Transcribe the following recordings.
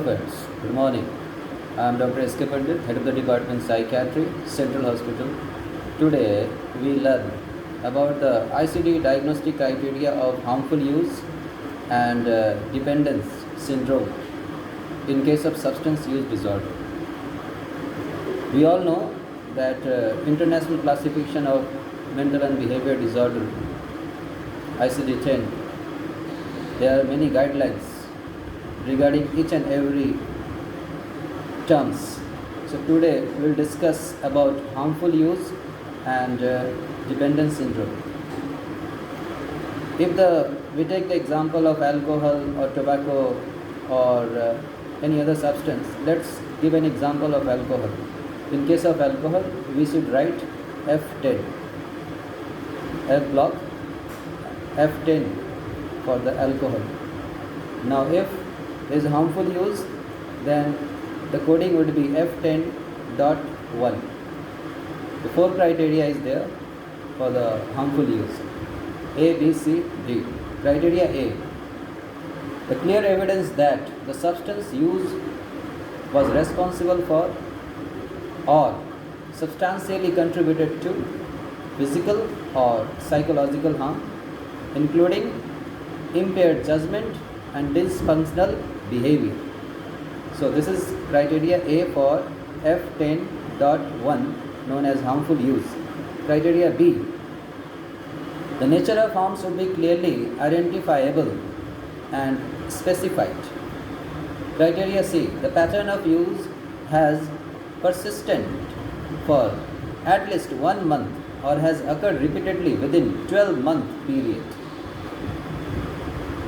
Friends, good morning. I am Dr. S.K. Pandit, Head of the Department Psychiatry, Central Hospital. Today we learn about the ICD diagnostic criteria of harmful use and dependence syndrome in case of substance use disorder. We all know that International Classification of Mental and Behavior Disorder, ICD-10, there are many guidelines regarding each and every terms. So today we will discuss about harmful use and dependence syndrome. If we take the example of alcohol or tobacco or any other substance, let's give an example of alcohol. In case of alcohol, we should write F10, F block, F10 for the alcohol. Now if there is harmful use, then the coding would be F10.1. The 4 criteria is there for the harmful use. A, B, C, D. Criteria A. The clear evidence that the substance used was responsible for or substantially contributed to physical or psychological harm, including impaired judgment and dysfunctional behavior. So this is criteria A for F10.1, known as harmful use. Criteria B. The nature of harm should be clearly identifiable and specified. Criteria C. The pattern of use has persistent for at least 1 month or has occurred repeatedly within 12-month period.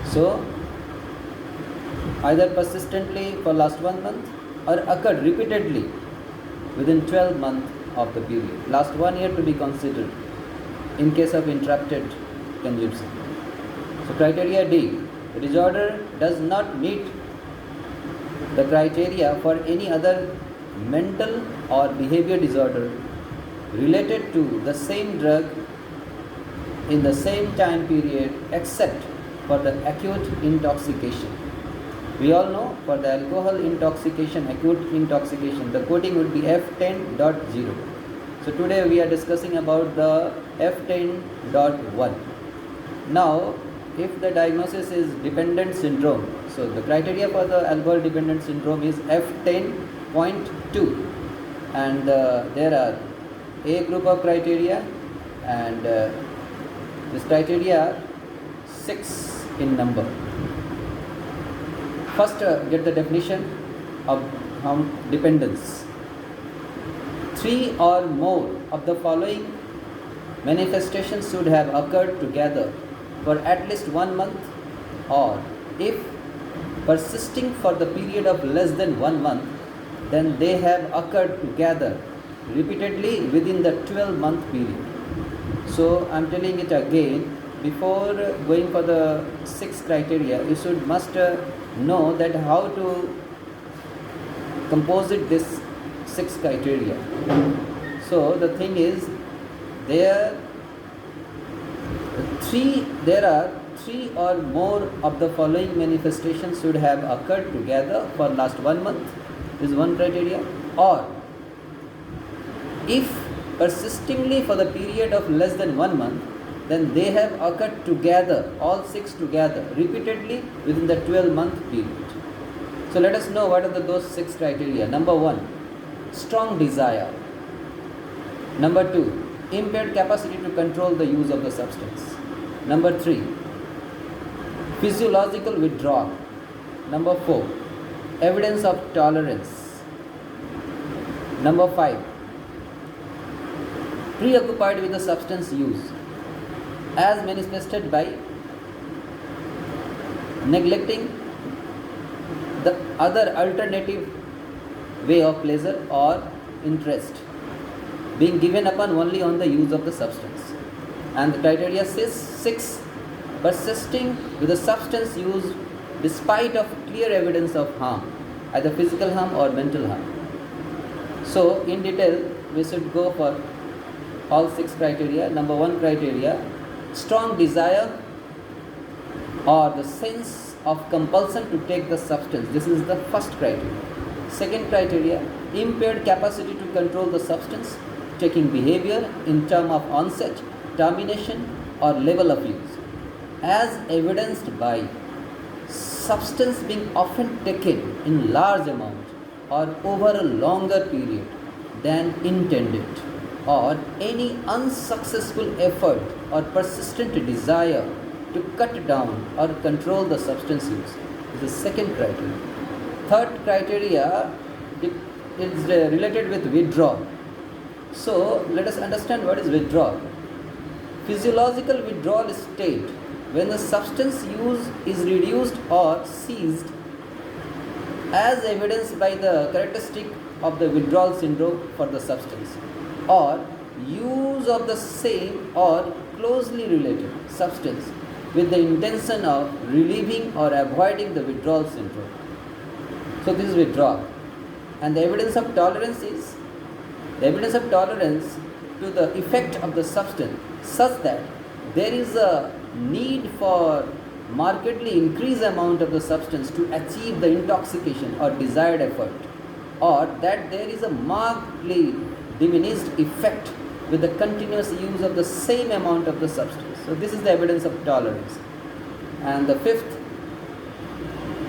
So either persistently for last 1 month or occurred repeatedly within 12 months of the period. Last 1 year to be considered in case of interrupted consumption. So criteria D. The disorder does not meet the criteria for any other mental or behavior disorder related to the same drug in the same time period except for the acute intoxication. We all know for the alcohol intoxication, acute intoxication, the coding would be F10.0. So today we are discussing about the F10.1. Now, if the diagnosis is dependent syndrome, so the criteria for the alcohol dependent syndrome is F10.2, and there are A group of criteria, and this criteria are 6 in number. First, get the definition of dependence. 3 or more of the following manifestations should have occurred together for at least 1 month, or if persisting for the period of less than 1 month, then they have occurred together repeatedly within the 12-month period. So I am telling it again, before going for the 6 criteria, you must know that how to composite this 6 criteria. So the thing is, there are 3 or more of the following manifestations should have occurred together for last 1 month, is one criteria, or if persistingly for the period of less than 1 month, then they have occurred together, all 6 together, repeatedly within the 12-month period. So let us know what are those 6 criteria. Number 1, strong desire. Number 2, impaired capacity to control the use of the substance. Number 3, physiological withdrawal. Number 4, evidence of tolerance. Number 5, preoccupied with the substance use, as manifested by neglecting the other alternative way of pleasure or interest, being given upon only on the use of the substance. And the criteria says 6, persisting with the substance use despite of clear evidence of harm, either physical harm or mental harm. So in detail, we should go for all 6 criteria. Number 1 criteria, strong desire or the sense of compulsion to take the substance. This is the first criteria. Second criteria, impaired capacity to control the substance, taking behavior in terms of onset, termination, or level of use, as evidenced by substance being often taken in large amount or over a longer period than intended, or any unsuccessful effort or persistent desire to cut down or control the substance use is the second criteria. Third criteria is related with withdrawal. So let us understand what is withdrawal. Physiological withdrawal state when the substance use is reduced or ceased, as evidenced by the characteristic of the withdrawal syndrome for the substance, or use of the same or closely related substance with the intention of relieving or avoiding the withdrawal syndrome. So this is withdrawal. And the evidence of tolerance is the evidence of tolerance to the effect of the substance such that there is a need for markedly increased amount of the substance to achieve the intoxication or desired effort, or that there is a markedly diminished effect with the continuous use of the same amount of the substance. So this is the evidence of tolerance. And the fifth,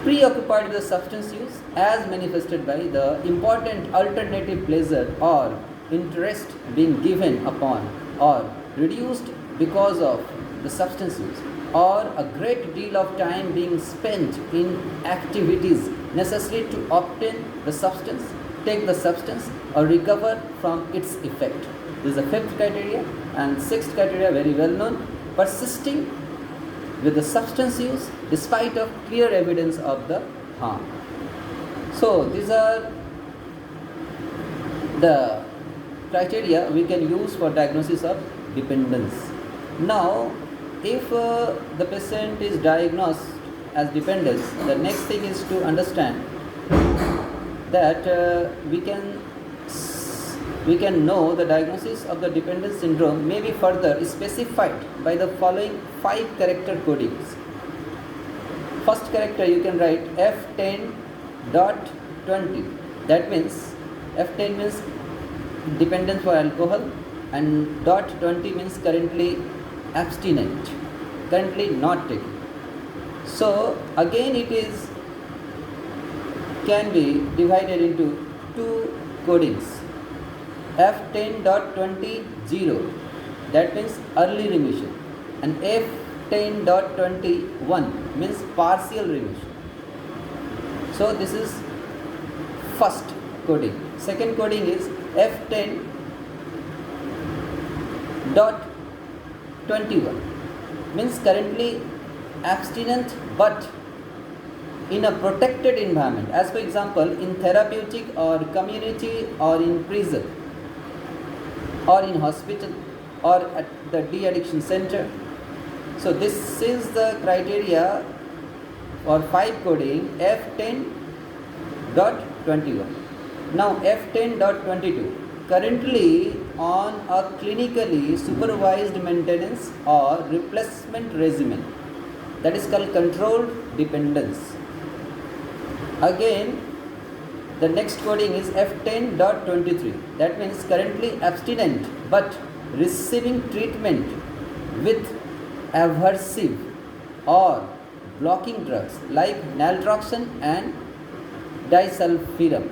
preoccupied with the substance use as manifested by the important alternative pleasure or interest being given upon or reduced because of the substance use, or a great deal of time being spent in activities necessary to obtain the substance, take the substance, or recover from its effect. This is the fifth criteria. And sixth criteria, very well known, persisting with the substance use despite of clear evidence of the harm. So these are the criteria we can use for diagnosis of dependence. Now, if the patient is diagnosed as dependence, the next thing is to understand that we can know the diagnosis of the dependence syndrome may be further specified by the following 5 character codings. First character you can write F10.20. That means F10 means dependence for alcohol, and .20 means currently abstinent, currently not taking. So again it is can be divided into 2 codings. F10.20 that means early remission, and F10.21 means partial remission. So this is first coding. Second coding is F10.21 means currently abstinent but in a protected environment, as for example in therapeutic or community or in prison or in hospital or at the de-addiction center. So this is the criteria for 5 coding F10.21. Now F10.22, currently on a clinically supervised maintenance or replacement regimen, that is called controlled dependence. Again the next coding is F10.23, that means currently abstinent but receiving treatment with aversive or blocking drugs like naltrexone and disulfiram.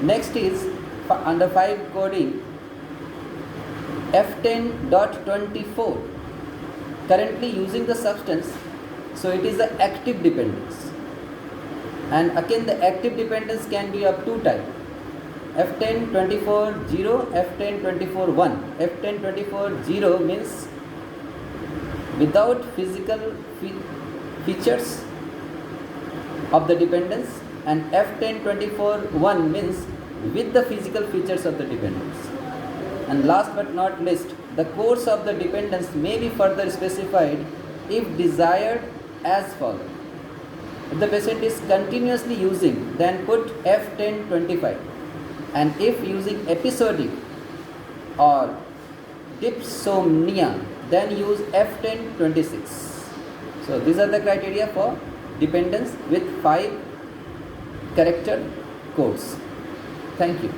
Next is under 5 coding F10.24, currently using the substance, so it is the active dependence. And again the active dependence can be of 2 types, F10.24.0, F10.24.1. F10.24.0 means without physical features of the dependence, and F10.24.1 means with the physical features of the dependence. And last but not least, the course of the dependence may be further specified if desired as follows. If the patient is continuously using, then put F10.25, and if using episodic or dipsomnia, then use F10.26. So these are the criteria for dependence with 5 character codes. Thank you.